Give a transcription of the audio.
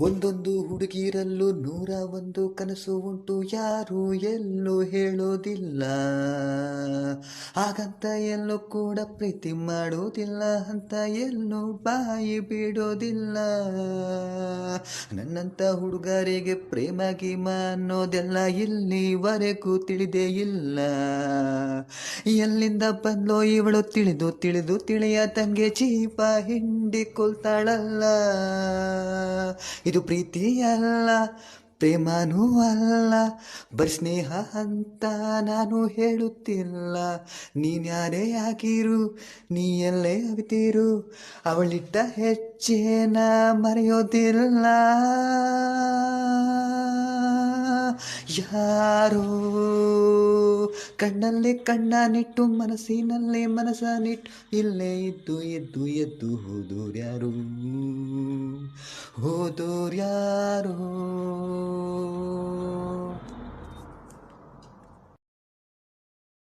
ಒಂದೊಂದು ಹುಡುಗಿರಲ್ಲೂ 101 ಕನಸು ಉಂಟು, ಯಾರು ಎಲ್ಲೂ ಹೇಳೋದಿಲ್ಲ. ಹಾಗಂತ ಎಲ್ಲೂ ಕೂಡ ಪ್ರೀತಿ ಮಾಡೋದಿಲ್ಲ ಅಂತ ಎಲ್ಲೂ ಬಾಯಿ ಬಿಡೋದಿಲ್ಲ. ನನ್ನಂತ ಹುಡುಗರಿಗೆ ಪ್ರೇಮ ಗೀಮ ಅನ್ನೋದೆಲ್ಲ ಇಲ್ಲಿವರೆಗೂ ತಿಳಿದೇ ಇಲ್ಲ. ಎಲ್ಲಿಂದ ಬಂದ್ಲೋ ಇವಳು ತಿಳಿದು ತಿಳಿದು ತಿಳಿಯದಂಗೆ ಜೀವ ಹಿಂಡಿಕೊಳ್ತಾಳಲ್ಲ. ಇದು ಪ್ರೀತಿಯಲ್ಲ, ಪ್ರೇಮನೂ ಅಲ್ಲ, ಬರೀ ಸ್ನೇಹ ಅಂತ ನಾನು ಹೇಳುತ್ತಿಲ್ಲ. ನೀನ್ಯಾರೇ ಆಗಿರು, ನೀ ಎಲ್ಲೇ ಅವಿತಿರು, ಅವಳಿಟ್ಟ ಹೆಜ್ಜೆನ ಮರೆಯೋದಿಲ್ಲ. ಯಾರೋ ಕಣ್ಣಲ್ಲಿ ಕಣ್ಣನಿಟ್ಟು ಮನಸ್ಸಿನಲ್ಲಿ ಮನಸ್ಸನಿಟ್ಟು ಇಲ್ಲೇ ಇದ್ದು ಎದ್ದು ಎದ್ದು ಹೋದೋರ್ಯಾರು, ಹೋದೋರ್ಯಾರು.